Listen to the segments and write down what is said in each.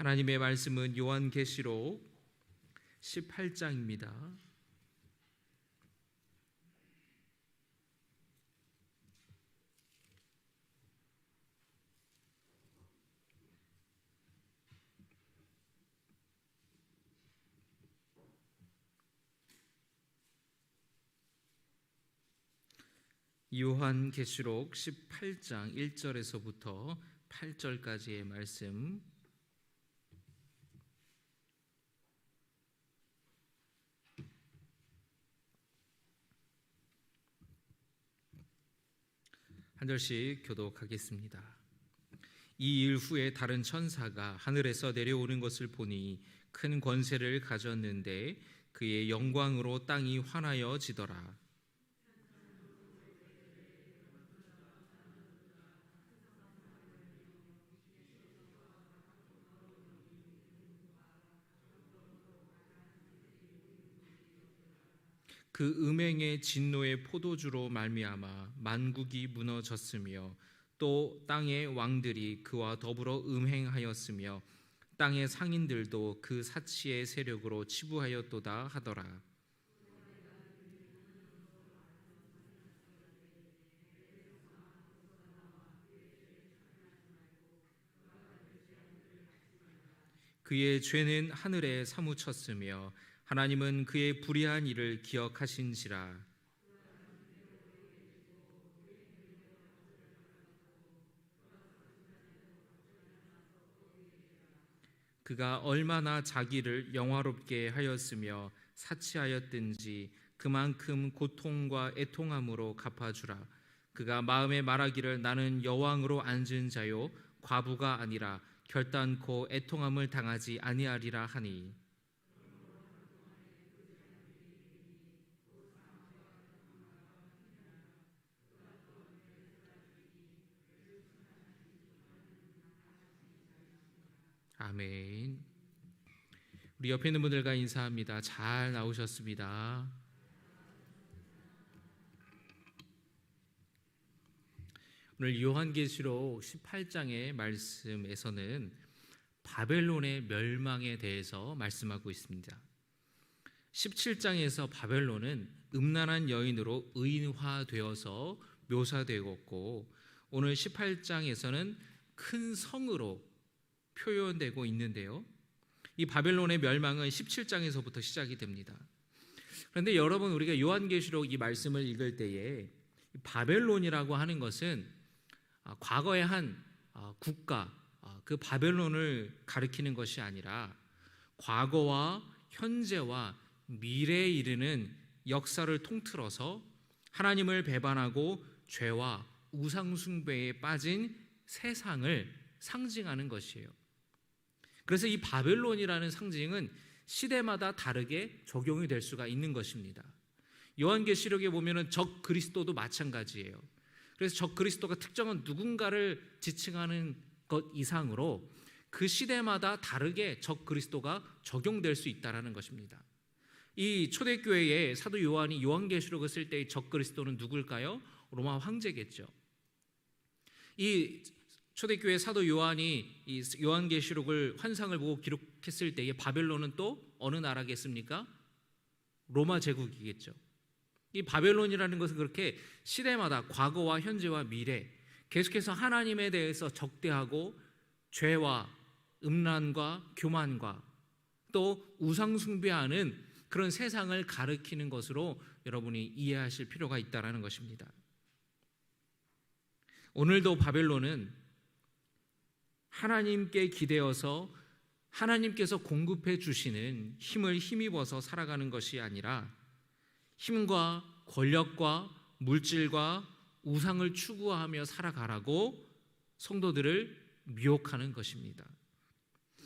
하나님의 말씀은 요한계시록 18장입니다. 요한계시록 18장 1절에서부터 8절까지의 말씀, 한 절씩 교독하겠습니다. 이 일 후에 다른 천사가 하늘에서 내려오는 것을 보니 큰 권세를 가졌는데 그의 영광으로 땅이 환하여 지더라. 그 음행의 진노의 포도주로 말미암아 만국이 무너졌으며 또 땅의 왕들이 그와 더불어 음행하였으며 땅의 상인들도 그 사치의 세력으로 치부하였도다 하더라. 그의 죄는 하늘에 사무쳤으며 하나님은 그의 불의한 일을 기억하신지라. 그가 얼마나 자기를 영화롭게 하였으며 사치하였든지 그만큼 고통과 애통함으로 갚아주라. 그가 마음에 말하기를 나는 여왕으로 앉은 자요 과부가 아니라 결단코 애통함을 당하지 아니하리라 하니, 아멘. 우리 옆에 있는 분들과 인사합니다. 잘 나오셨습니다. 오늘 요한계시록 18장의 말씀에서는 바벨론의 멸망에 대해서 말씀하고 있습니다. 17장에서 바벨론은 음란한 여인으로 의인화되어서 묘사되었고, 오늘 18장에서는 큰 성으로 표현되고 있는데요, 이 바벨론의 멸망은 17장에서부터 시작이 됩니다. 그런데 여러분, 우리가 요한계시록 이 말씀을 읽을 때에 바벨론이라고 하는 것은 과거의 한 국가, 그 바벨론을 가리키는 것이 아니라 과거와 현재와 미래에 이르는 역사를 통틀어서 하나님을 배반하고 죄와 우상 숭배에 빠진 세상을 상징하는 것이에요. 그래서 이 바벨론이라는 상징은 시대마다 다르게 적용이 될 수가 있는 것입니다. 요한계시록에 보면은 적 그리스도도 마찬가지예요. 그래서 적 그리스도가 특정한 누군가를 지칭하는 것 이상으로 그 시대마다 다르게 적 그리스도가 적용될 수 있다는 것입니다. 이 초대교회에 사도 요한이 요한계시록을 쓸 때의 적 그리스도는 누굴까요? 로마 황제겠죠. 이 초대교회 사도 요한이 이 요한계시록을 환상을 보고 기록했을 때에 바벨론은 또 어느 나라겠습니까? 로마 제국이겠죠. 이 바벨론이라는 것은 그렇게 시대마다 과거와 현재와 미래 계속해서 하나님에 대해서 적대하고 죄와 음란과 교만과 또 우상 숭배하는 그런 세상을 가리키는 것으로 여러분이 이해하실 필요가 있다는 것입니다. 오늘도 바벨론은 하나님께 기대어서 하나님께서 공급해 주시는 힘을 힘입어서 살아가는 것이 아니라 힘과 권력과 물질과 우상을 추구하며 살아가라고 성도들을 미혹하는 것입니다.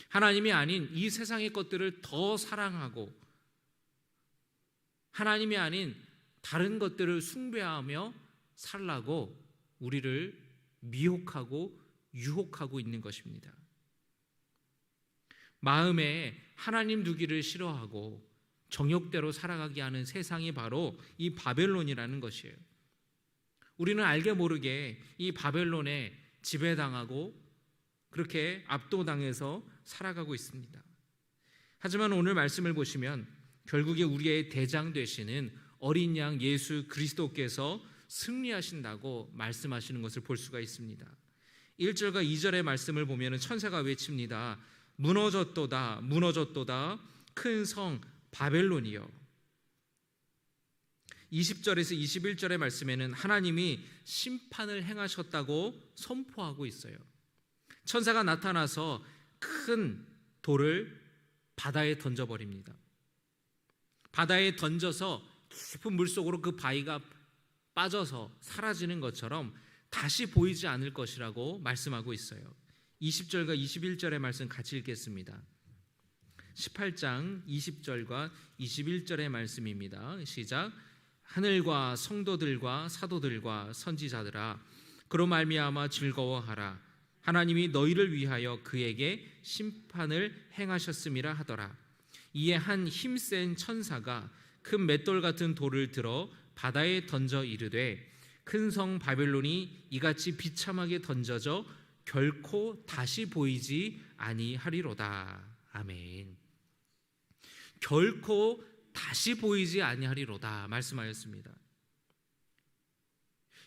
하나님이 아닌 이 세상의 것들을 더 사랑하고 하나님이 아닌 다른 것들을 숭배하며 살라고 우리를 미혹하고 유혹하고 있는 것입니다. 마음에 하나님 두기를 싫어하고 정욕대로 살아가게 하는 세상이 바로 이 바벨론이라는 것이에요. 우리는 알게 모르게 이 바벨론에 지배당하고 그렇게 압도당해서 살아가고 있습니다. 하지만 오늘 말씀을 보시면 결국에 우리의 대장 되시는 어린 양 예수 그리스도께서 승리하신다고 말씀하시는 것을 볼 수가 있습니다. 1절과 2절의 말씀을 보면 천사가 외칩니다. 무너졌도다 무너졌도다 큰 성 바벨론이여. 20절에서 21절의 말씀에는 하나님이 심판을 행하셨다고 선포하고 있어요. 천사가 나타나서 큰 돌을 바다에 던져버립니다. 바다에 던져서 깊은 물속으로 그 바위가 빠져서 사라지는 것처럼 다시 보이지 않을 것이라고 말씀하고 있어요. 20절과 21절의 말씀 같이 읽겠습니다. 18장 20절과 21절의 말씀입니다. 시작. 하늘과 성도들과 사도들과 선지자들아 그로 말미암아 즐거워하라. 하나님이 너희를 위하여 그에게 심판을 행하셨음이라 하더라. 이에 한 힘센 천사가 큰 맷돌 같은 돌을 들어 바다에 던져 이르되 큰 성 바벨론이 이같이 비참하게 던져져 결코 다시 보이지 아니하리로다. 아멘. 결코 다시 보이지 아니하리로다 말씀하였습니다.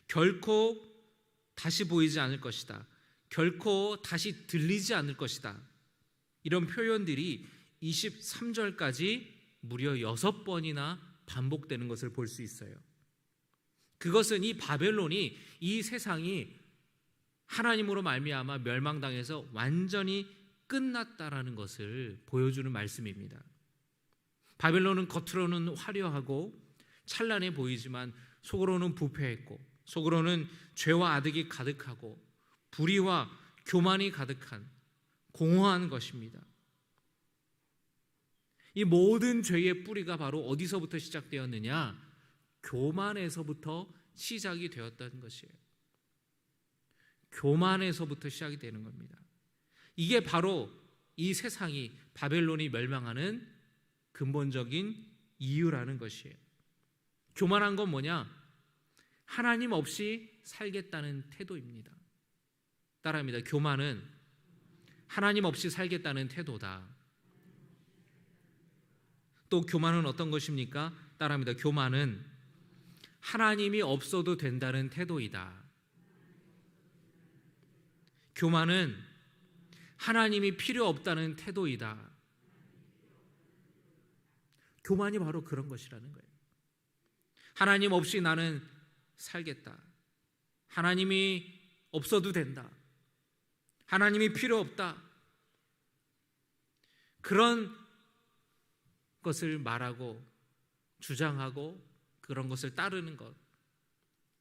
결코 다시 보이지 않을 것이다. 결코 다시 들리지 않을 것이다. 이런 표현들이 23절까지 무려 6번이나 반복되는 것을 볼 수 있어요. 그것은 이 바벨론이, 이 세상이 하나님으로 말미암아 멸망당해서 완전히 끝났다라는 것을 보여주는 말씀입니다. 바벨론은 겉으로는 화려하고 찬란해 보이지만 속으로는 부패했고 속으로는 죄와 아득이 가득하고 불의와 교만이 가득한 공허한 것입니다. 이 모든 죄의 뿌리가 바로 어디서부터 시작되었느냐? 교만에서부터 시작이 되었다는 것이에요. 교만에서부터 시작이 되는 겁니다. 이게 바로 이 세상이 바벨론이 멸망하는 근본적인 이유라는 것이에요. 교만한 건 뭐냐? 하나님 없이 살겠다는 태도입니다. 따라합니다. 교만은 하나님 없이 살겠다는 태도다. 또 교만은 어떤 것입니까? 따라합니다. 교만은 하나님이 없어도 된다는 태도이다. 교만은 하나님이 필요 없다는 태도이다. 교만이 바로 그런 것이라는 거예요. 하나님 없이 나는 살겠다. 하나님이 없어도 된다. 하나님이 필요 없다. 그런 것을 말하고 주장하고 그런 것을 따르는 것.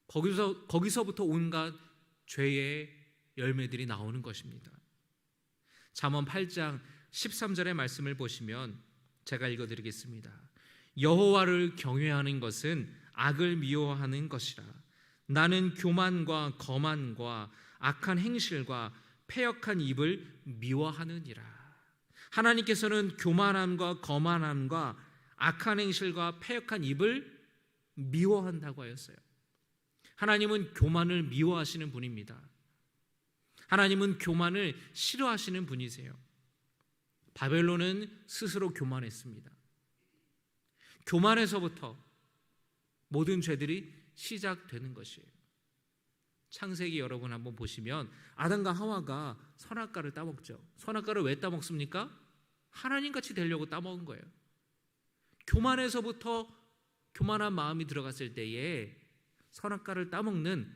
거기서부터 온갖 죄의 열매들이 나오는 것입니다. 잠언 8장 13절의 말씀을 보시면 제가 읽어드리겠습니다. 여호와를 경외하는 것은 악을 미워하는 것이라. 나는 교만과 거만과 악한 행실과 패역한 입을 미워하느니라. 하나님께서는 교만함과 거만함과 악한 행실과 패역한 입을 미워한다고 하였어요. 하나님은 교만을 미워하시는 분입니다. 하나님은 교만을 싫어하시는 분이세요. 바벨론은 스스로 교만했습니다. 교만에서부터 모든 죄들이 시작되는 것이에요. 창세기 여러분 한번 보시면 아담과 하와가 선악과를 따먹죠. 선악과를 왜 따먹습니까? 하나님같이 되려고 따먹은 거예요. 교만에서부터 교만한 마음이 들어갔을 때에 선악과를 따먹는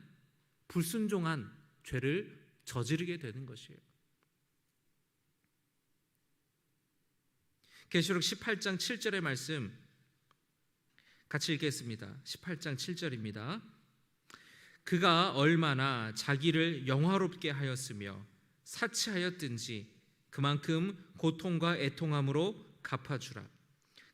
불순종한 죄를 저지르게 되는 것이에요. 계시록 18장 7절의 말씀 같이 읽겠습니다. 18장 7절입니다. 그가 얼마나 자기를 영화롭게 하였으며 사치하였든지 그만큼 고통과 애통함으로 갚아주라.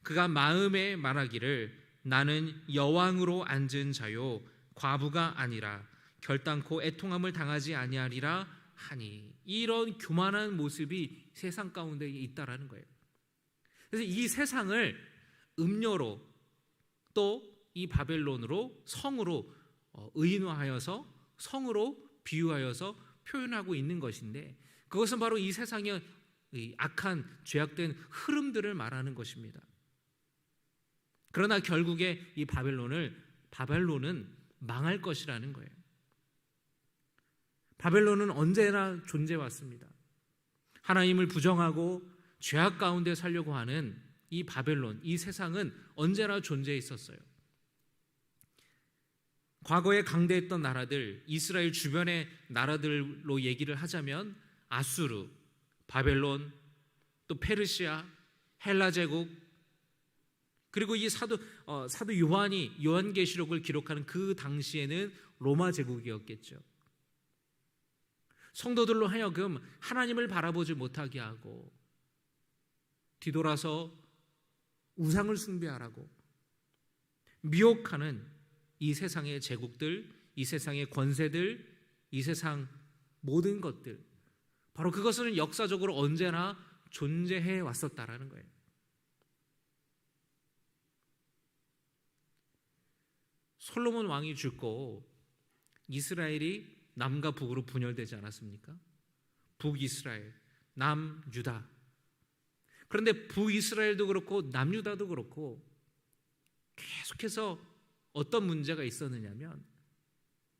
그가 마음에 말하기를 나는 여왕으로 앉은 자요 과부가 아니라 결단코 애통함을 당하지 아니하리라 하니. 이런 교만한 모습이 세상 가운데 있다라는 거예요. 그래서 이 세상을 음료로 또 이 바벨론으로 성으로 의인화하여서 성으로 비유하여서 표현하고 있는 것인데, 그것은 바로 이 세상의 이 악한 죄악된 흐름들을 말하는 것입니다. 그러나 결국에 이 바벨론은 망할 것이라는 거예요. 바벨론은 언제나 존재해왔습니다. 하나님을 부정하고 죄악 가운데 살려고 하는 이 바벨론, 이 세상은 언제나 존재해 있었어요. 과거에 강대했던 나라들, 이스라엘 주변의 나라들로 얘기를 하자면 아수르, 바벨론, 또 페르시아, 헬라 제국, 그리고 이 사도 요한이 요한계시록을 기록하는 그 당시에는 로마 제국이었겠죠. 성도들로 하여금 하나님을 바라보지 못하게 하고 뒤돌아서 우상을 숭배하라고 미혹하는 이 세상의 제국들, 이 세상의 권세들, 이 세상 모든 것들, 바로 그것은 역사적으로 언제나 존재해 왔었다라는 거예요. 솔로몬 왕이 죽고 이스라엘이 남과 북으로 분열되지 않았습니까? 북이스라엘, 남유다. 그런데 북이스라엘도 그렇고 남유다도 그렇고 계속해서 어떤 문제가 있었느냐면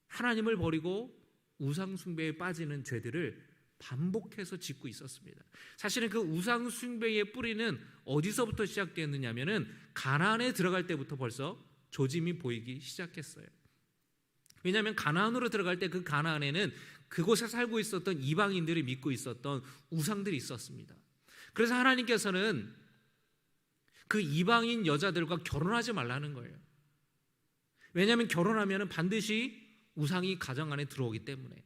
하나님을 버리고 우상 숭배에 빠지는 죄들을 반복해서 짓고 있었습니다. 사실은 그 우상 숭배의 뿌리는 어디서부터 시작됐느냐면은 가나안에 들어갈 때부터 벌써 조짐이 보이기 시작했어요. 왜냐하면 가나안으로 들어갈 때 그 가나안에는 그곳에 살고 있었던 이방인들이 믿고 있었던 우상들이 있었습니다. 그래서 하나님께서는 그 이방인 여자들과 결혼하지 말라는 거예요. 왜냐하면 결혼하면 반드시 우상이 가정 안에 들어오기 때문에,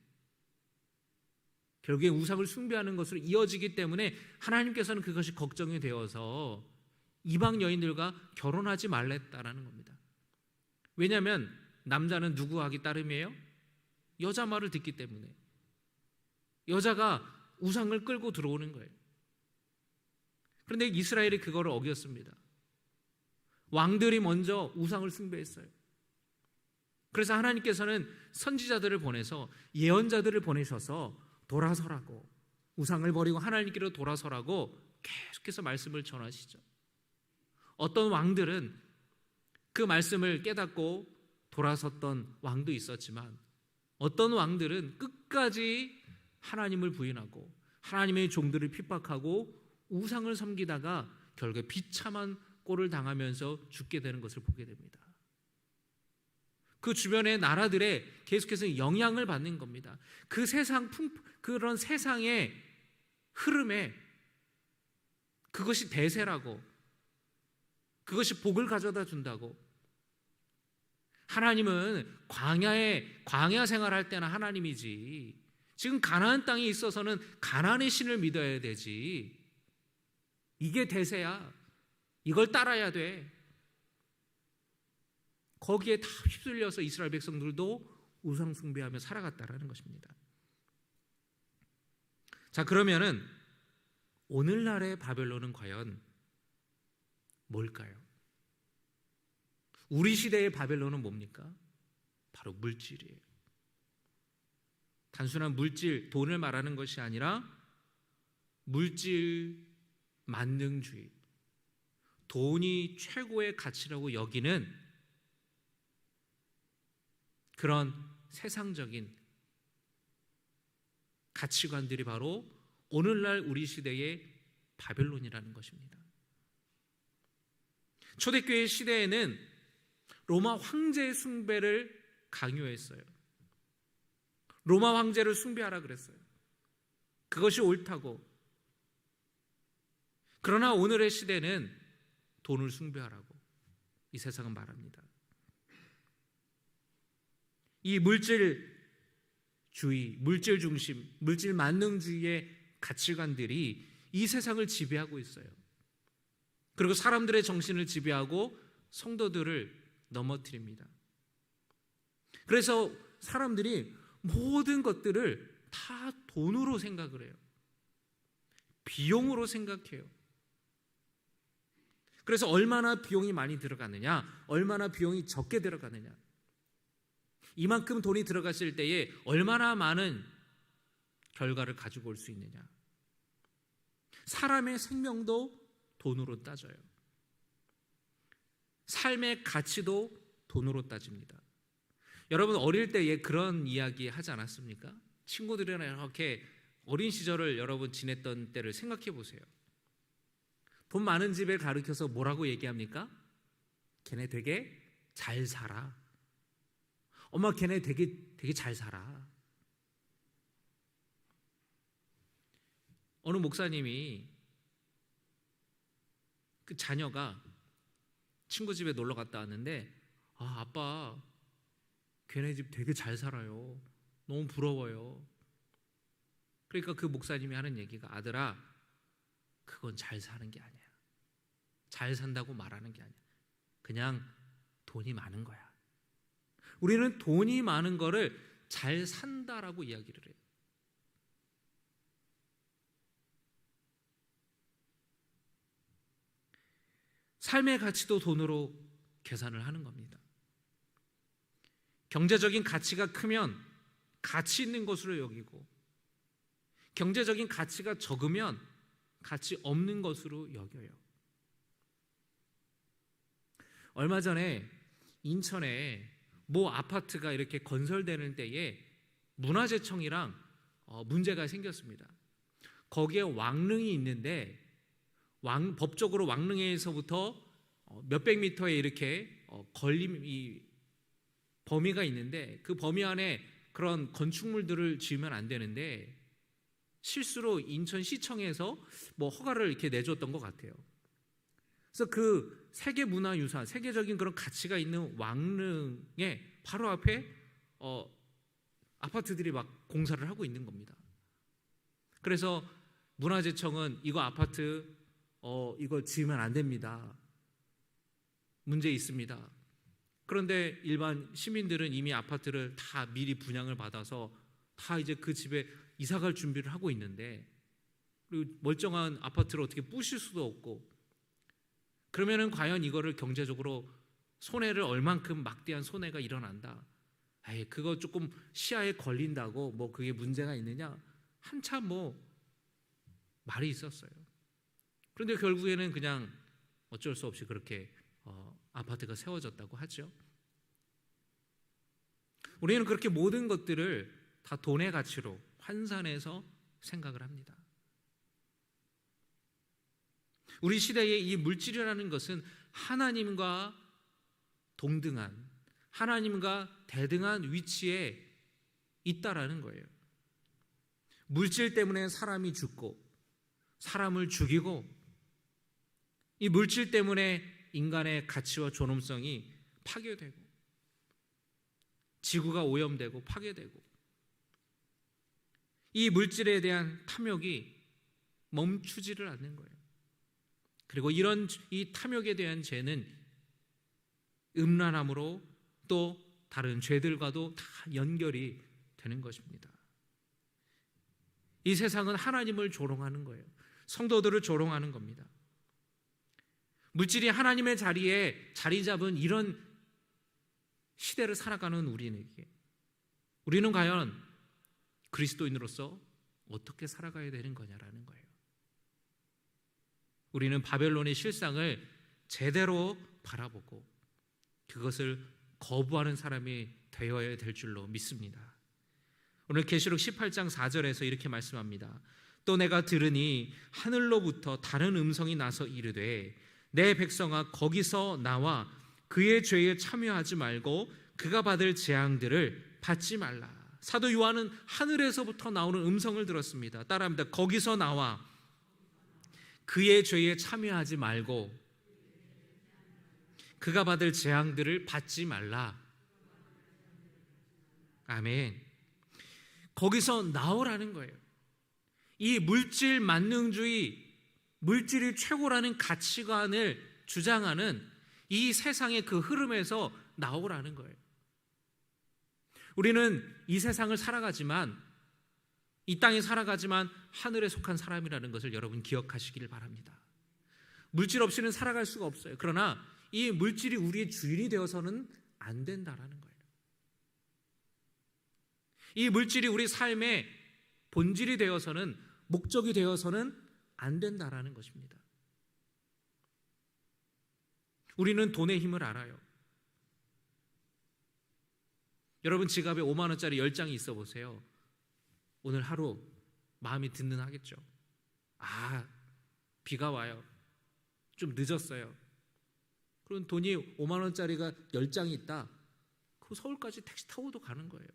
결국에 우상을 숭배하는 것으로 이어지기 때문에 하나님께서는 그것이 걱정이 되어서 이방 여인들과 결혼하지 말랬다라는 겁니다. 왜냐하면 남자는 누구 하기 따름이에요? 여자 말을 듣기 때문에. 여자가 우상을 끌고 들어오는 거예요. 그런데 이스라엘이 그거를 어겼습니다. 왕들이 먼저 우상을 숭배했어요. 그래서 하나님께서는 선지자들을 보내서, 예언자들을 보내셔서 돌아서라고, 우상을 버리고 하나님께로 돌아서라고 계속해서 말씀을 전하시죠. 어떤 왕들은 그 말씀을 깨닫고 돌아섰던 왕도 있었지만, 어떤 왕들은 끝까지 하나님을 부인하고 하나님의 종들을 핍박하고 우상을 섬기다가 결국에 비참한 꼴을 당하면서 죽게 되는 것을 보게 됩니다. 그 주변의 나라들에 계속해서 영향을 받는 겁니다. 그 그런 세상의 흐름에 그것이 대세라고, 그것이 복을 가져다 준다고. 하나님은 광야 생활할 때나 하나님이지, 지금 가나안 땅에 있어서는 가나안의 신을 믿어야 되지. 이게 대세야. 이걸 따라야 돼. 거기에 다 휩쓸려서 이스라엘 백성들도 우상 숭배하며 살아갔다라는 것입니다. 자, 그러면은 오늘날의 바벨론은 과연 뭘까요? 우리 시대의 바벨론은 뭡니까? 바로 물질이에요. 단순한 물질, 돈을 말하는 것이 아니라 물질 만능주의, 돈이 최고의 가치라고 여기는 그런 세상적인 가치관들이 바로 오늘날 우리 시대의 바벨론이라는 것입니다. 초대교회 시대에는 로마 황제 숭배를 강요했어요. 로마 황제를 숭배하라 그랬어요. 그것이 옳다고. 그러나 오늘의 시대는 돈을 숭배하라고 이 세상은 말합니다. 이 물질주의, 물질 중심, 물질 만능주의의 가치관들이 이 세상을 지배하고 있어요. 그리고 사람들의 정신을 지배하고 성도들을 넘어뜨립니다. 그래서 사람들이 모든 것들을 다 돈으로 생각을 해요. 비용으로 생각해요. 그래서 얼마나 비용이 많이 들어가느냐, 얼마나 비용이 적게 들어가느냐, 이만큼 돈이 들어갔을 때에 얼마나 많은 결과를 가지고 올 수 있느냐? 사람의 생명도 돈으로 따져요. 삶의 가치도 돈으로 따집니다. 여러분 어릴 때에 그런 이야기 하지 않았습니까? 친구들이랑 이렇게 어린 시절을 여러분 지냈던 때를 생각해 보세요. 돈 많은 집에 가르쳐서 뭐라고 얘기합니까? 걔네 되게 잘 살아. 엄마 걔네 되게 잘 살아. 어느 목사님이 그 자녀가 친구 집에 놀러 갔다 왔는데 아빠 걔네 집 되게 잘 살아요. 너무 부러워요. 그러니까 그 목사님이 하는 얘기가 아들아 그건 잘 사는 게 아니야. 잘 산다고 말하는 게 아니야. 그냥 돈이 많은 거야. 우리는 돈이 많은 거를 잘 산다라고 이야기를 해요. 삶의 가치도 돈으로 계산을 하는 겁니다. 경제적인 가치가 크면 가치 있는 것으로 여기고 경제적인 가치가 적으면 가치 없는 것으로 여겨요. 얼마 전에 인천에 모 아파트가 이렇게 건설되는 때에 문화재청이랑 문제가 생겼습니다. 거기에 왕릉이 있는데 법적으로 왕릉에서부터 몇백 미터에 이렇게 이 범위가 있는데 그 범위 안에 그런 건축물들을 지으면 안 되는데 실수로 인천시청에서 허가를 이렇게 내줬던 것 같아요. 그래서 그 세계문화유산, 세계적인 그런 가치가 있는 왕릉의 바로 앞에 아파트들이 막 공사를 하고 있는 겁니다. 그래서 문화재청은 이거 아파트 이거 지으면 안 됩니다. 문제 있습니다. 그런데 일반 시민들은 이미 아파트를 다 미리 분양을 받아서 다 이제 그 집에 이사갈 준비를 하고 있는데 그리고 멀쩡한 아파트를 어떻게 부실 수도 없고 그러면은 과연 이거를 경제적으로 손해를 얼만큼 막대한 손해가 일어난다. 그거 조금 시야에 걸린다고 그게 문제가 있느냐? 한참 말이 있었어요. 그런데 결국에는 그냥 어쩔 수 없이 그렇게 아파트가 세워졌다고 하죠. 우리는 그렇게 모든 것들을 다 돈의 가치로 환산해서 생각을 합니다. 우리 시대에 이 물질이라는 것은 하나님과 동등한, 하나님과 대등한 위치에 있다라는 거예요. 물질 때문에 사람이 죽고 사람을 죽이고 이 물질 때문에 인간의 가치와 존엄성이 파괴되고 지구가 오염되고 파괴되고 이 물질에 대한 탐욕이 멈추지를 않는 거예요. 그리고 이 탐욕에 대한 죄는 음란함으로 또 다른 죄들과도 다 연결이 되는 것입니다. 이 세상은 하나님을 조롱하는 거예요. 성도들을 조롱하는 겁니다. 물질이 하나님의 자리에 자리 잡은 이런 시대를 살아가는 우리는 과연 그리스도인으로서 어떻게 살아가야 되는 거냐라는 거예요. 우리는 바벨론의 실상을 제대로 바라보고 그것을 거부하는 사람이 되어야 될 줄로 믿습니다. 오늘 계시록 18장 4절에서 이렇게 말씀합니다. 또 내가 들으니 하늘로부터 다른 음성이 나서 이르되 내 백성아 거기서 나와 그의 죄에 참여하지 말고 그가 받을 재앙들을 받지 말라. 사도 요한은 하늘에서부터 나오는 음성을 들었습니다. 따라합니다. 거기서 나와 그의 죄에 참여하지 말고 그가 받을 재앙들을 받지 말라. 아멘. 거기서 나오라는 거예요. 이 물질 만능주의, 물질이 최고라는 가치관을 주장하는 이 세상의 그 흐름에서 나오라는 거예요. 우리는 이 세상을 살아가지만, 이 땅에 살아가지만 하늘에 속한 사람이라는 것을 여러분 기억하시기를 바랍니다. 물질 없이는 살아갈 수가 없어요. 그러나 이 물질이 우리의 주인이 되어서는 안 된다라는 거예요. 이 물질이 우리 삶의 본질이 되어서는, 목적이 되어서는 안 된다라는 것입니다. 우리는 돈의 힘을 알아요. 여러분 지갑에 5만 원짜리 10장이 있어 보세요. 오늘 하루 마음이 든든하겠죠. 아, 비가 와요. 좀 늦었어요. 그럼 돈이 5만 원짜리가 10장이 있다. 그 서울까지 택시 타고도 가는 거예요.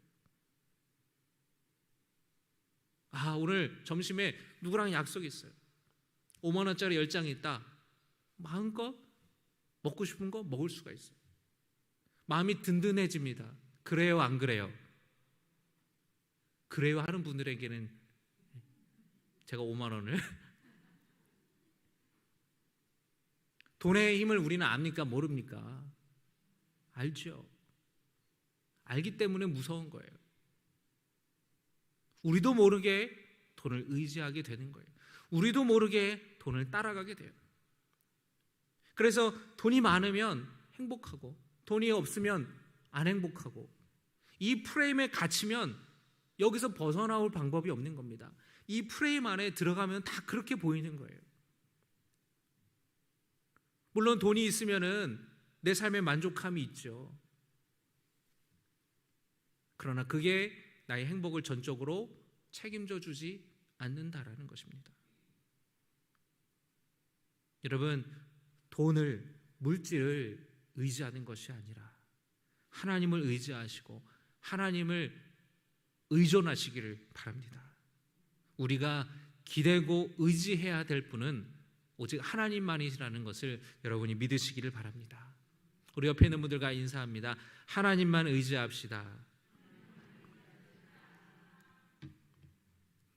아, 오늘 점심에 누구랑 약속이 있어요. 5만 원짜리 10장이 있다. 마음껏 먹고 싶은 거 먹을 수가 있어요. 마음이 든든해집니다. 그래요, 안 그래요? 그래요 하는 분들에게는 제가 5만 원을 돈의 힘을 우리는 압니까? 모릅니까? 알죠. 알기 때문에 무서운 거예요. 우리도 모르게 돈을 의지하게 되는 거예요. 우리도 모르게 돈을 따라가게 돼요. 그래서 돈이 많으면 행복하고 돈이 없으면 안 행복하고, 이 프레임에 갇히면 여기서 벗어나올 방법이 없는 겁니다. 이 프레임 안에 들어가면 다 그렇게 보이는 거예요. 물론 돈이 있으면은 내 삶에 만족함이 있죠. 그러나 그게 나의 행복을 전적으로 책임져 주지 않는다라는 것입니다. 여러분, 돈을, 물질을 의지하는 것이 아니라 하나님을 의지하시고 하나님을 의존하시기를 바랍니다. 우리가 기대고 의지해야 될 분은 오직 하나님만이라는 것을 여러분이 믿으시기를 바랍니다. 우리 옆에 있는 분들과 인사합니다. 하나님만 의지합시다.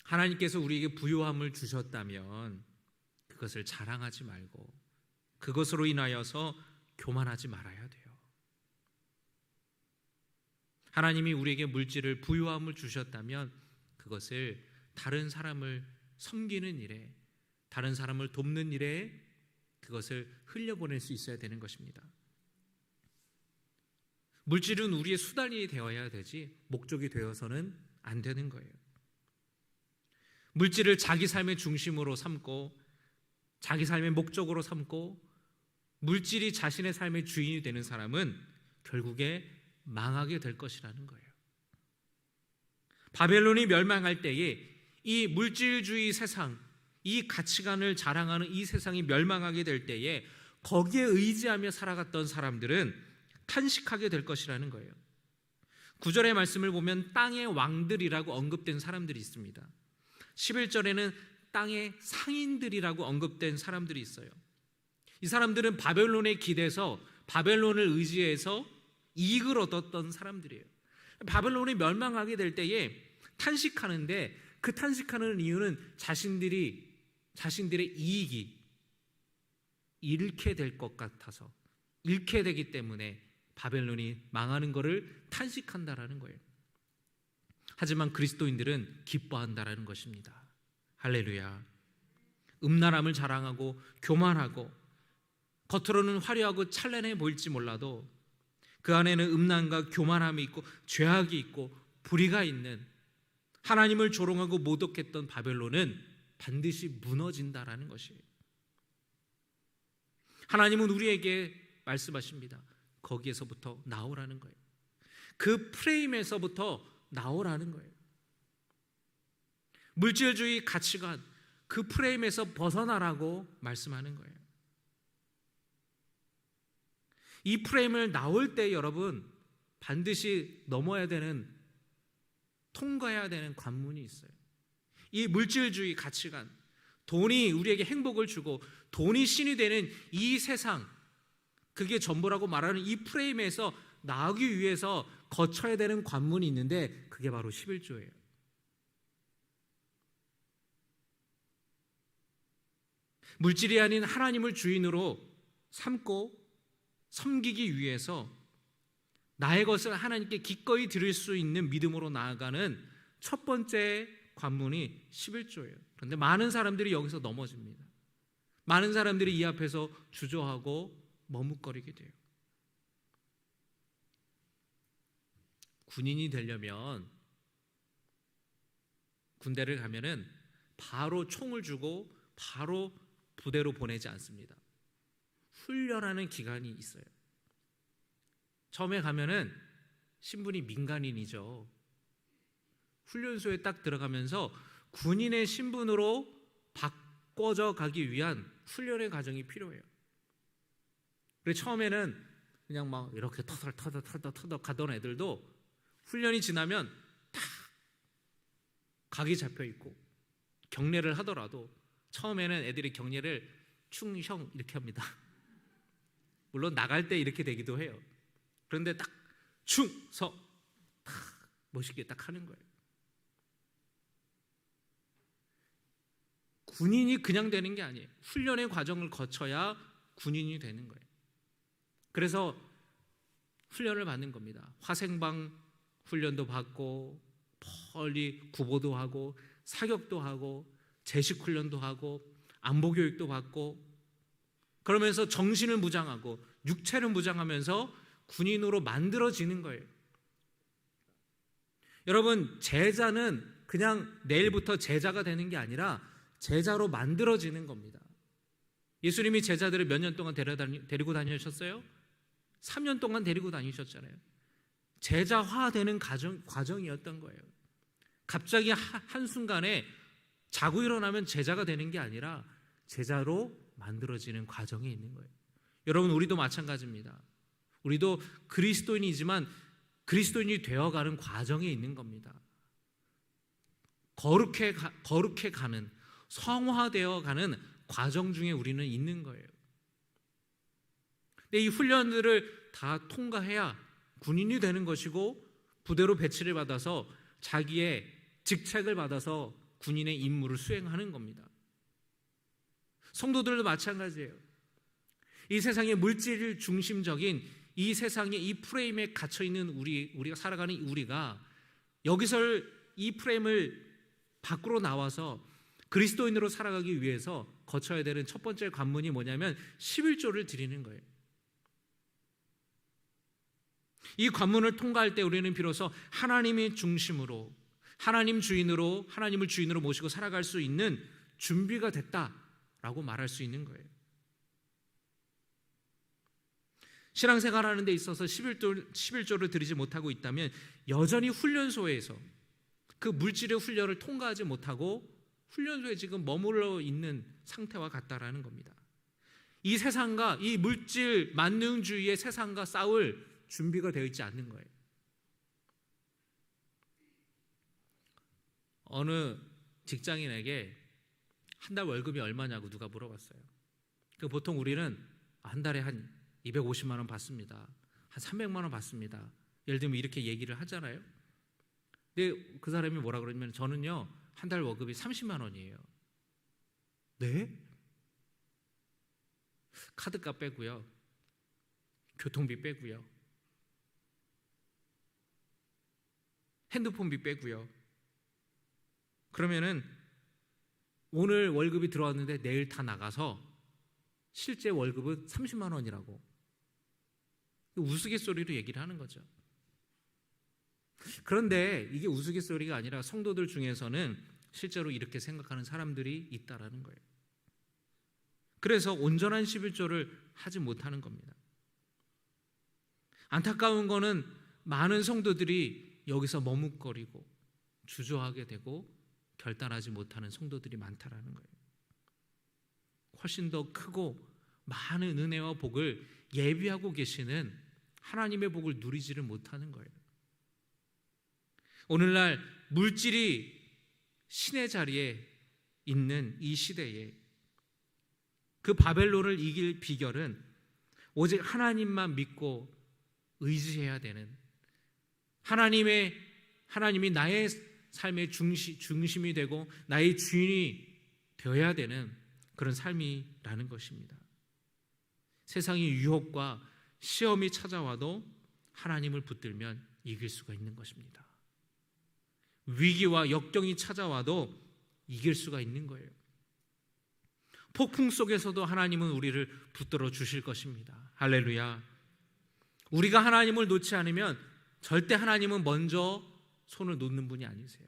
하나님께서 우리에게 부요함을 주셨다면 그것을 자랑하지 말고 그것으로 인하여서 교만하지 말아야 돼요. 하나님이 우리에게 물질을, 부요함을 주셨다면 그것을 다른 사람을 섬기는 일에, 다른 사람을 돕는 일에 그것을 흘려보낼 수 있어야 되는 것입니다. 물질은 우리의 수단이 되어야 되지 목적이 되어서는 안 되는 거예요. 물질을 자기 삶의 중심으로 삼고 자기 삶의 목적으로 삼고 물질이 자신의 삶의 주인이 되는 사람은 결국에 망하게 될 것이라는 거예요. 바벨론이 멸망할 때에 이 물질주의 세상, 이 가치관을 자랑하는 이 세상이 멸망하게 될 때에 거기에 의지하며 살아갔던 사람들은 탄식하게 될 것이라는 거예요. 9절의 말씀을 보면 땅의 왕들이라고 언급된 사람들이 있습니다. 11절에는 땅의 상인들이라고 언급된 사람들이 있어요. 이 사람들은 바벨론에 기대서 바벨론을 의지해서 이익을 얻었던 사람들이에요. 바벨론이 멸망하게 될 때에 탄식하는데 그 탄식하는 이유는 자신들의 이익이 잃게 될 것 같아서, 잃게 되기 때문에 바벨론이 망하는 것을 탄식한다라는 거예요. 하지만 그리스도인들은 기뻐한다라는 것입니다. 할렐루야. 음란함을 자랑하고 교만하고 겉으로는 화려하고 찬란해 보일지 몰라도 그 안에는 음란과 교만함이 있고 죄악이 있고 불의가 있는, 하나님을 조롱하고 모독했던 바벨론은 반드시 무너진다라는 것이에요. 하나님은 우리에게 말씀하십니다. 거기에서부터 나오라는 거예요. 그 프레임에서부터 나오라는 거예요. 물질주의 가치관, 그 프레임에서 벗어나라고 말씀하는 거예요. 이 프레임을 나올 때 여러분 반드시 넘어야 되는, 통과해야 되는 관문이 있어요. 이 물질주의 가치관, 돈이 우리에게 행복을 주고 돈이 신이 되는 이 세상, 그게 전부라고 말하는 이 프레임에서 나오기 위해서 거쳐야 되는 관문이 있는데 그게 바로 11조예요. 물질이 아닌 하나님을 주인으로 삼고 섬기기 위해서 나의 것을 하나님께 기꺼이 드릴 수 있는 믿음으로 나아가는 첫 번째 관문이 11조예요. 그런데 많은 사람들이 여기서 넘어집니다. 많은 사람들이 이 앞에서 주저하고 머뭇거리게 돼요. 군인이 되려면 군대를 가면은 바로 총을 주고 바로 부대로 보내지 않습니다. 훈련하는 기간이 있어요. 처음에 가면은 신분이 민간인이죠. 훈련소에 딱 들어가면서 군인의 신분으로 바꿔져 가기 위한 훈련의 과정이 필요해요. 그래서 처음에는 그냥 막 이렇게 터덕 가던 애들도 훈련이 지나면 다 각이 잡혀 있고 경례를 하더라도 처음에는 애들이 경례를 충형 이렇게 합니다. 물론 나갈 때 이렇게 되기도 해요. 그런데 딱 충서 딱 멋있게 딱 하는 거예요. 군인이 그냥 되는 게 아니에요. 훈련의 과정을 거쳐야 군인이 되는 거예요. 그래서 훈련을 받는 겁니다. 화생방 훈련도 받고 멀리 구보도 하고 사격도 하고 제식 훈련도 하고 안보 교육도 받고 그러면서 정신을 무장하고 육체를 무장하면서 군인으로 만들어지는 거예요. 여러분, 제자는 그냥 내일부터 제자가 되는 게 아니라 제자로 만들어지는 겁니다. 예수님이 제자들을 몇 년 동안 데리고 다니셨어요? 3년 동안 데리고 다니셨잖아요. 제자화되는 과정이었던 거예요. 갑자기 한순간에 자고 일어나면 제자가 되는 게 아니라 제자로 만들어지는 과정에 있는 거예요. 여러분, 우리도 마찬가지입니다. 우리도 그리스도인이지만 그리스도인이 되어가는 과정에 있는 겁니다. 거룩해 가는, 성화되어 가는 과정 중에 우리는 있는 거예요. 근데 이 훈련들을 다 통과해야 군인이 되는 것이고 부대로 배치를 받아서 자기의 직책을 받아서 군인의 임무를 수행하는 겁니다. 성도들도 마찬가지예요. 이 세상의 물질 중심적인 이 세상의 이 프레임에 갇혀있는 우리가 살아가는 우리가 여기서 이 프레임을 밖으로 나와서 그리스도인으로 살아가기 위해서 거쳐야 되는 첫 번째 관문이 뭐냐면 11조를 드리는 거예요. 이 관문을 통과할 때 우리는 비로소 하나님의 중심으로 하나님을 주인으로 모시고 살아갈 수 있는 준비가 됐다라고 말할 수 있는 거예요. 신앙생활하는 데 있어서 11조를 드리지 못하고 있다면 여전히 훈련소에서 그 물질의 훈련을 통과하지 못하고 훈련소에 지금 머물러 있는 상태와 같다라는 겁니다. 이 세상과 이 물질 만능주의의 세상과 싸울 준비가 되어 있지 않는 거예요. 어느 직장인에게 한 달 월급이 얼마냐고 누가 물어봤어요. 보통 우리는 한 달에 한 250만 원 받습니다. 한 300만 원 받습니다. 예를 들면 이렇게 얘기를 하잖아요. 근데 그 사람이 뭐라 그러냐면 저는요 한 달 월급이 30만 원이에요. 네? 카드값 빼고요. 교통비 빼고요. 핸드폰비 빼고요. 그러면은 오늘 월급이 들어왔는데 내일 다 나가서 실제 월급은 30만 원이라고 우스갯소리로 얘기를 하는 거죠. 그런데 이게 우스갯소리가 아니라 성도들 중에서는 실제로 이렇게 생각하는 사람들이 있다라는 거예요. 그래서 온전한 11조를 하지 못하는 겁니다. 안타까운 거는 많은 성도들이 여기서 머뭇거리고 주저하게 되고 결단하지 못하는 성도들이 많다라는 거예요. 훨씬 더 크고 많은 은혜와 복을 예비하고 계시는 하나님의 복을 누리지를 못하는 거예요. 오늘날 물질이 신의 자리에 있는 이 시대에 그 바벨론을 이길 비결은 오직 하나님만 믿고 의지해야 되는 하나님이 나의 삶의 중심이 되고 나의 주인이 되어야 되는 그런 삶이라는 것입니다. 세상의 유혹과 시험이 찾아와도 하나님을 붙들면 이길 수가 있는 것입니다. 위기와 역경이 찾아와도 이길 수가 있는 거예요. 폭풍 속에서도 하나님은 우리를 붙들어 주실 것입니다. 할렐루야. 우리가 하나님을 놓지 않으면 절대 하나님은 먼저 손을 놓는 분이 아니세요.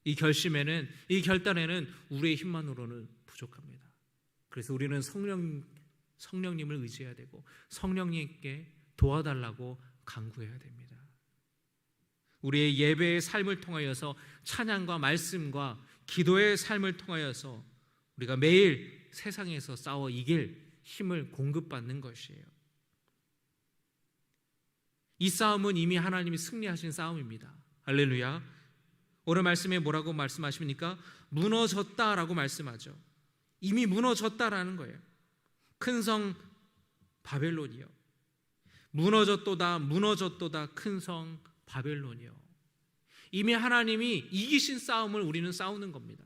이 결심에는, 이 결단에는 우리의 힘만으로는 부족합니다. 그래서 우리는 성령님을 의지해야 되고 성령님께 도와달라고 간구해야 됩니다. 우리의 예배의 삶을 통하여서, 찬양과 말씀과 기도의 삶을 통하여서 우리가 매일 세상에서 싸워 이길 힘을 공급받는 것이에요. 이 싸움은 이미 하나님이 승리하신 싸움입니다. 할렐루야. 오늘 말씀에 뭐라고 말씀하십니까? 무너졌다라고 말씀하죠. 이미 무너졌다라는 거예요. 큰 성 바벨론이요, 무너졌도다, 무너졌도다, 큰 성 바벨론이요. 이미 하나님이 이기신 싸움을 우리는 싸우는 겁니다.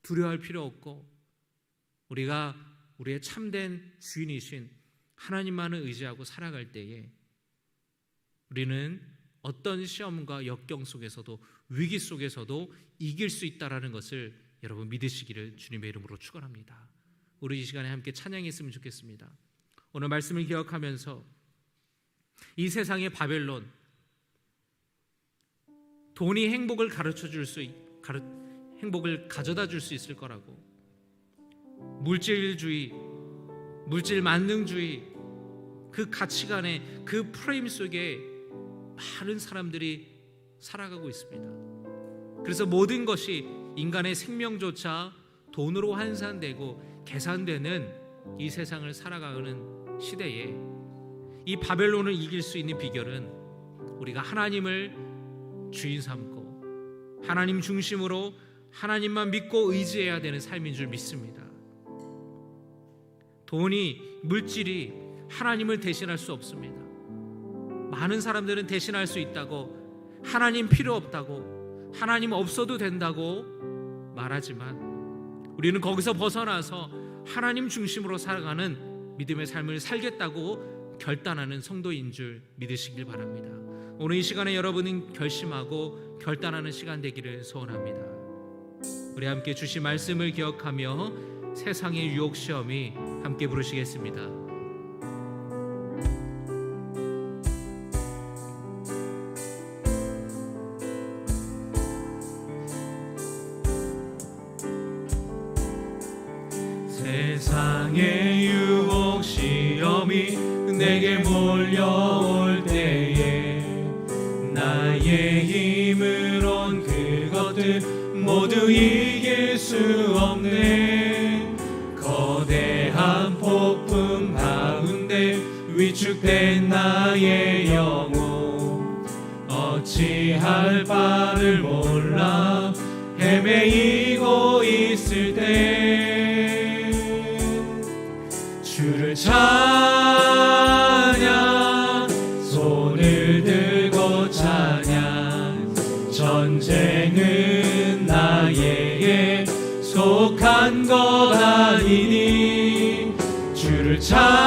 두려워할 필요 없고, 우리가 우리의 참된 주인이신 하나님만을 의지하고 살아갈 때에 우리는 어떤 시험과 역경 속에서도, 위기 속에서도 이길 수 있다는 것을 여러분 믿으시기를 주님의 이름으로 축원합니다. 우리 이 시간에 함께 찬양했으면 좋겠습니다. 오늘 말씀을 기억하면서 이 세상의 바벨론, 돈이 행복을 행복을 가져다 줄 수 있을 거라고, 물질주의, 물질 만능주의, 그 가치관의 그 프레임 속에 많은 사람들이 살아가고 있습니다. 그래서 모든 것이 인간의 생명조차 돈으로 환산되고 계산되는 이 세상을 살아가는 시대에 이 바벨론을 이길 수 있는 비결은 우리가 하나님을 주인 삼고 하나님 중심으로 하나님만 믿고 의지해야 되는 삶인 줄 믿습니다. 돈이, 물질이 하나님을 대신할 수 없습니다. 많은 사람들은 대신할 수 있다고, 하나님 필요 없다고, 하나님 없어도 된다고 말하지만 우리는 거기서 벗어나서 하나님 중심으로 살아가는 믿음의 삶을 살겠다고 결단하는 성도인 줄 믿으시길 바랍니다. 오늘 이 시간에 여러분은 결심하고 결단하는 시간 되기를 소원합니다. 우리 함께 주신 말씀을 기억하며 세상의 유혹 시험이 함께 부르시겠습니다. 세상의 유혹 시험이 내게 몰려올 때에 나의 힘으론 그것들 모두 이길 수 없네. 거대한 폭풍 가운데 위축된 나의 영혼, 어찌할 바를 몰라 헤매이고 있을 때 주를 찬양, 손을 들고 찬양. 전쟁은 나에게 속한 것 아니니 주를 찬양,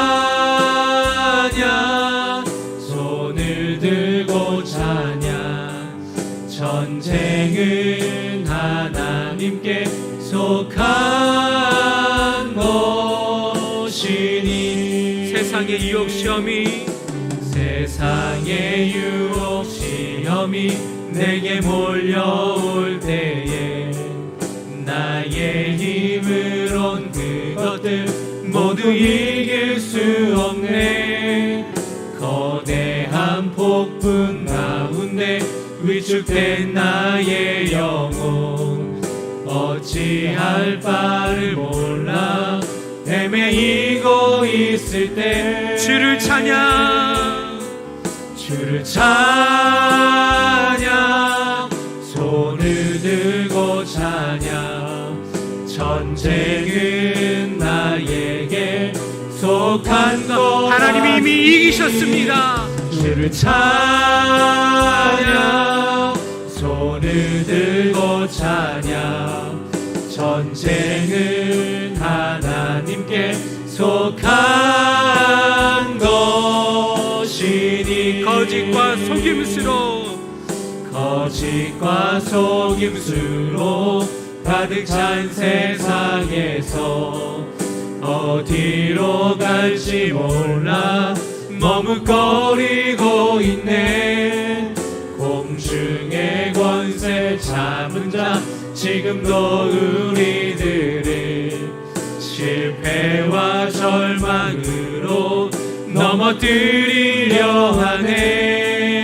손을 들고 찬양. 전쟁은 하나님께 속한 것이니. 세상의 유혹 시험이, 세상의 유혹 시험이 내게 몰려올 때에 나의 힘으론 그것들 모두 이길 수 없네. 거대한 폭풍 가운데 위축된 나의 영혼, 어찌할 바를 몰라 헤매이고 있을 때 주를 찬양, 주를 찬양, 손을 들고 찬양. 전쟁은 나에게 속한 것, 하나님이 이미 이기셨습니다. 주를 찬양, 손을 들고 찬양. 전쟁은 하나님께 속한 것이니. 거짓과 속임수로, 거짓과 속임수로 가득 찬 세상에서 어디로 갈지 몰라 머뭇거리고 있네. 공중의 권세 자 지금도 우리들을 실패와 절망으로 넘어뜨리려 하네.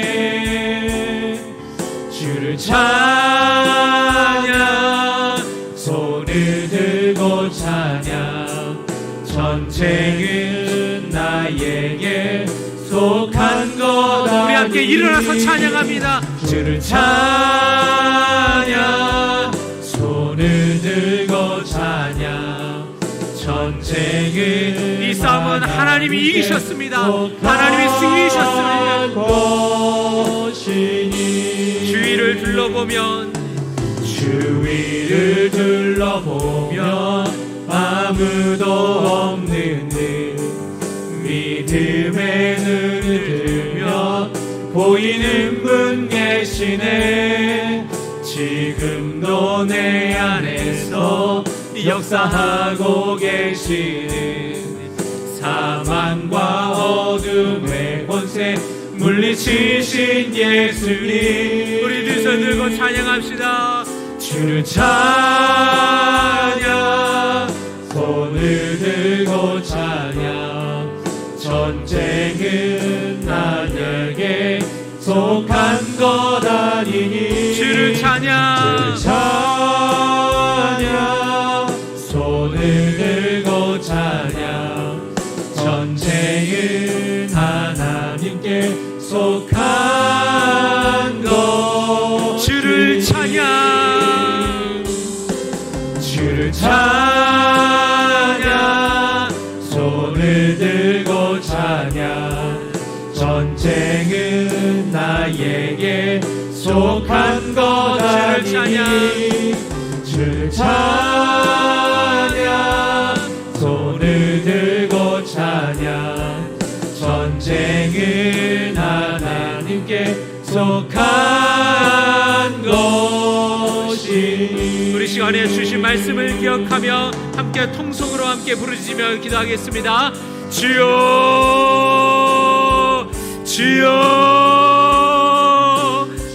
주를 찬양, 손을 들고 찬양. 전쟁은 나에게 속한 거다. 우리 함께 일어나서 찬양합니다. 주를 찬양, 손을 들고 찬양. 전쟁은 이 싸움은 하나님이 이기셨습니다. 하나님이 승리하셨습니다. 주위를 둘러보면 아무도 없는 믿음의 눈을 들며 보이는 분 계시네. 지금도 내 안에서 역사하고 계시는 사망과 어둠의 권세 물리치신 예수님. 우리 두 손 들고 찬양합시다. 주를 찬양, 손을 들고 찬양. 전쟁은 나에게 속한 것 아니니. 주를 찬양, 손을 들고 찬양. 전쟁은 하나님께 속한 것. 주를 찬양, 주를 찬양, 손을 들고 찬양. 전쟁은 나에게 속한 것 아니니. 주를 찬양, 손을 들고 찬양. 전쟁은 하나님께 속한 것이니. 우리 시간에 주신 말씀을 기억하며 함께 통성으로 함께 부르짖으며 기도하겠습니다. 주여, 주여,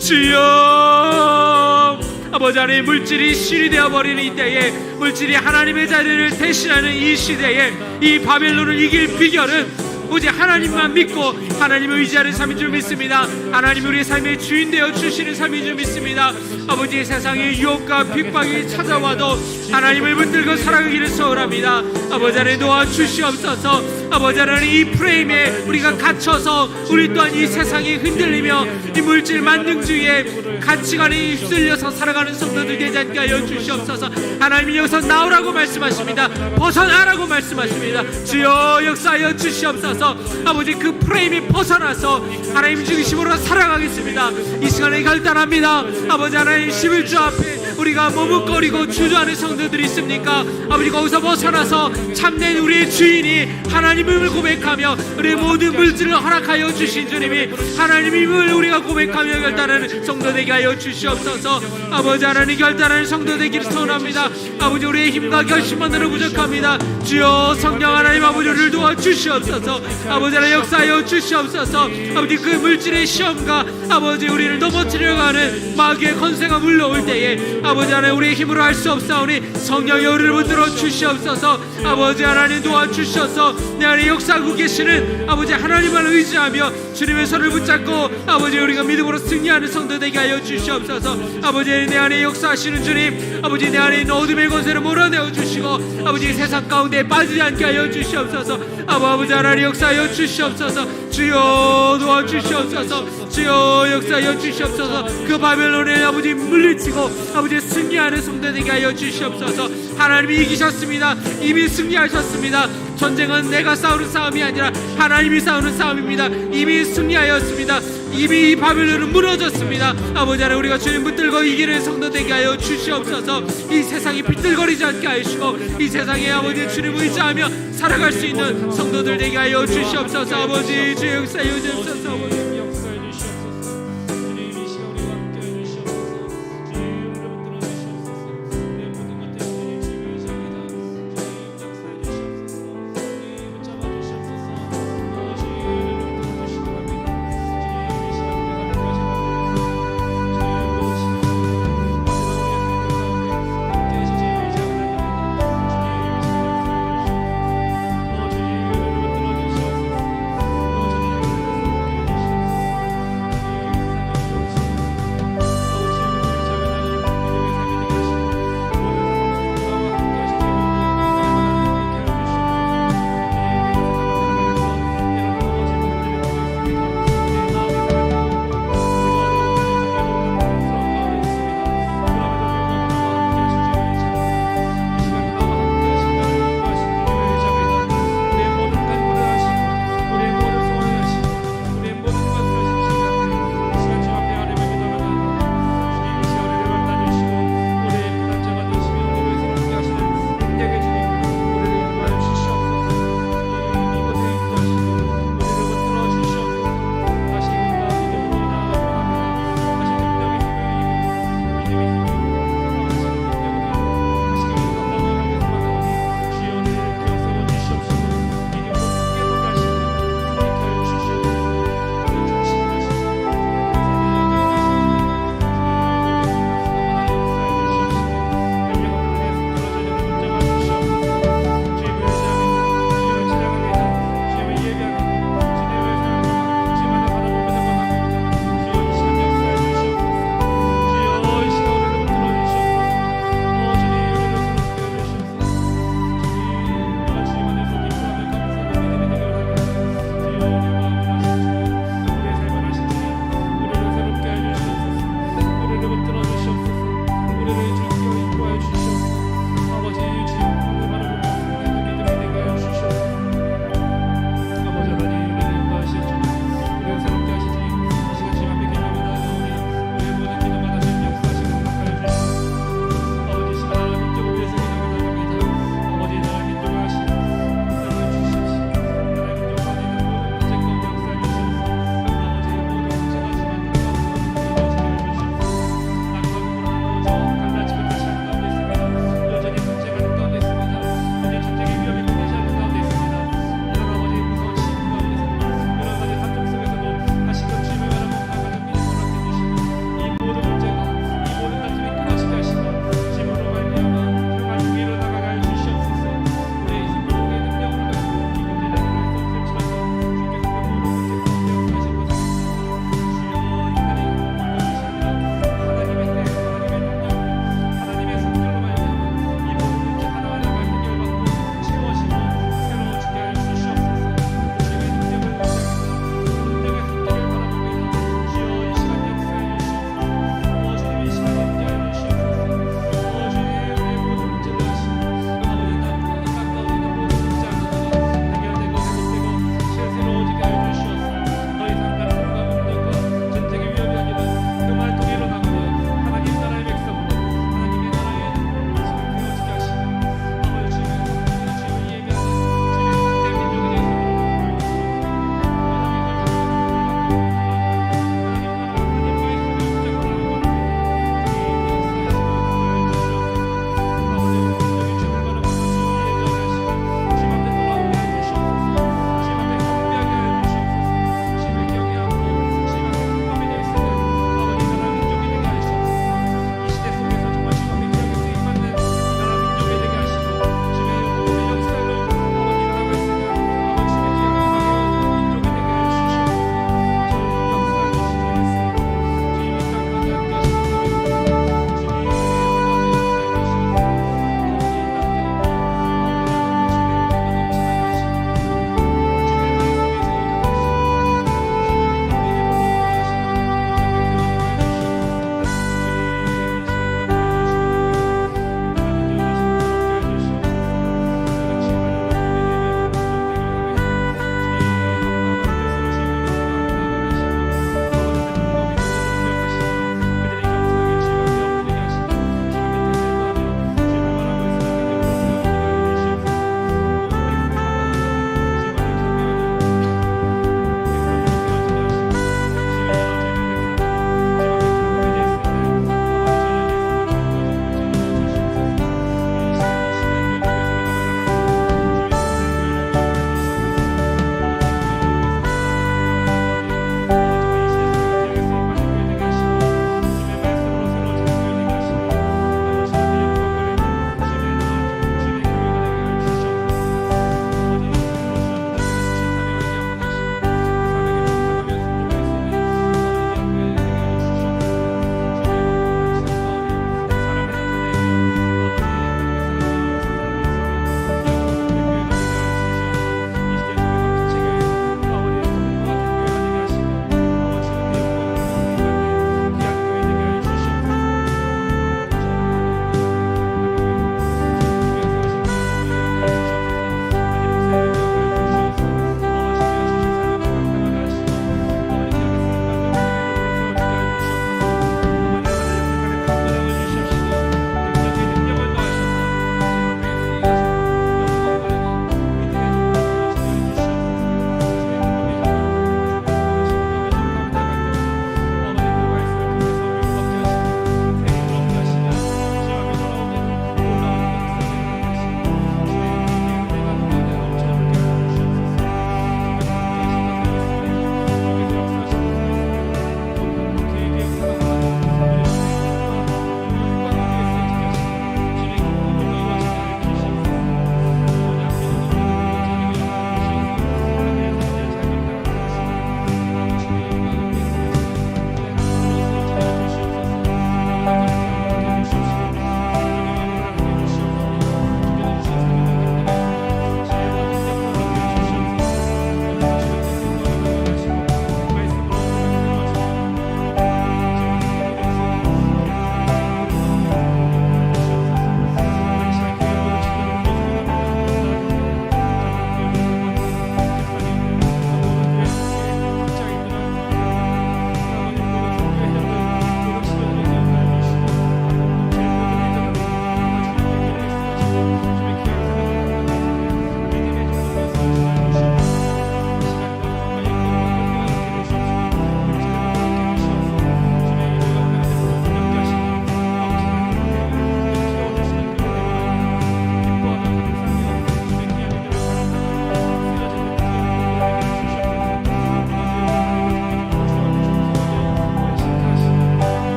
주여. 아버지 하나님, 물질이 신이 되어버리는 이 때에, 물질이 하나님의 자리를 대신하는 이 시대에 이 바벨론을 이길 비결은 오직 하나님만 믿고 하나님을 의지하는 삶인 줄 믿습니다. 하나님 우리의 삶의 주인 되어 주시는 삶인 줄 믿습니다. 아버지, 세상의 유혹과 핍박이 찾아와도 하나님을 붙들고 살아가기를 소원합니다. 아버지 하나님 도와주시옵소서. 아버지 하나님, 이 프레임에 우리가 갇혀서 우리 또한 이 세상에 흔들리며 이 물질 만능주의의 가치관에 휩쓸려서 살아가는 성도들 되지 않게 하여 주시옵소서. 하나님이 여기서 나오라고 말씀하십니다. 벗어나라고 말씀하십니다. 주여 역사하여 주시옵소서. 아버지, 그 프레임이 벗어나서 하나님 중심으로 살아가겠습니다. 이 시간에 결단합니다. 아버지 하나님, 11주 앞에 우리가 머뭇거리고 주저하는 성도들이 있습니까? 아버지, 거기서 벗어나서 참된 우리의 주인이 하나님을 고백하며 우리의 모든 물질을 허락하여 주신 주님이 하나님임을 우리가 고백하며 결단하는 성도 되게 하여 주시옵소서. 아버지 하나님, 결단하는 성도 되기를 소원합니다. 아버지, 우리의 힘과 결심만으로 부족합니다. 주여 성령 하나님, 아버지 우리를 도와주시옵소서. 아버지 하나님, 역사하여 주시옵소서. 아버지, 그 물질의 시험과 아버지 우리를 넘어뜨리려고 하는 마귀의 권세가 물러올 때에 아버지 하나님, 우리의 힘으로 할 수 없사오니 성령이 우리를 붙들어 주시옵소서. 아버지 하나님, 도와주셔서 내 안에 역사하고 계시는 아버지 하나님을 의지하며 주님의 손을 붙잡고 아버지 우리가 믿음으로 승리하는 성도 되게 하여 주시옵소서. 아버지, 내 안에 역사하시는 주님, 아버지 내 안에 있는 어둠의 권세를 몰아내어 주시고 아버지 세상 가운데 빠지지 않게 하여 주시옵소서. 아버지 하나님, 역사하여 주시옵소서. 주여 도와주시옵소서. 주여 역사하여 주시옵소서. 그 바벨론의 아버지 물리치고 아버지 승리하는 성도 되게 하여 주시옵소서. 하나님이 이기셨습니다. 이미 승리하셨습니다. 전쟁은 내가 싸우는 싸움이 아니라 하나님이 싸우는 싸움입니다. 이미 승리하였습니다. 이미 이 바벨론은 무너졌습니다. 아버지 하나님, 우리가 주님 붙들고 이기는 성도 되게 하여 주시옵소서. 이 세상이 비틀거리지 않게 하시고 이 세상에 아버지 주님 의지하며 살아갈 수 있는 성도들 되게 하여 주시옵소서. 아버지, 주의 역사여 주옵소서. 아버지,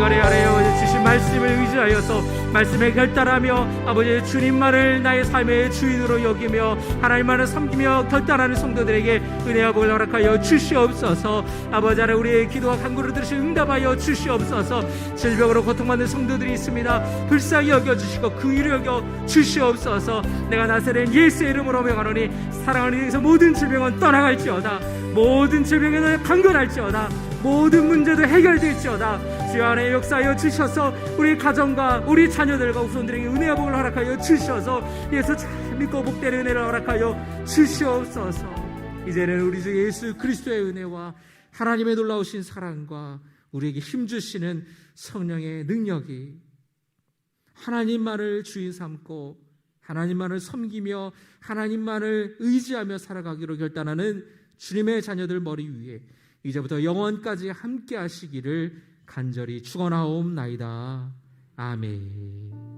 시간에 아뢰어 주신 말씀을 의지하여서 말씀에 결단하며 아버지 주님만을 나의 삶의 주인으로 여기며 하나님만을 섬기며 결단하는 성도들에게 은혜와 복을 허락하여 주시옵소서. 아버지 하나님, 우리의 기도와 간구를 들으시 응답하여 주시옵소서. 질병으로 고통받는 성도들이 있습니다. 불쌍히 여겨주시고 긍휼히 여겨 주시옵소서. 내가 나사렛 예수의 이름으로 명하노니 사랑하는 이에서 모든 질병은 떠나갈지어다. 모든 질병에는 강건할지어다. 모든 문제도 해결될지어다. 주여 안에 역사하여 주셔서 우리 가정과 우리 자녀들과 후손들에게 은혜와 복을 허락하여 주셔서 예수 잘 믿고 복되는 은혜를 허락하여 주시옵소서. 이제는 우리 주 예수 그리스도의 은혜와 하나님의 놀라우신 사랑과 우리에게 힘주시는 성령의 능력이 하나님만을 주인 삼고 하나님만을 섬기며 하나님만을 의지하며 살아가기로 결단하는 주님의 자녀들 머리 위에 이제부터 영원까지 함께 하시기를 간절히 축원하옵나이다. 아멘.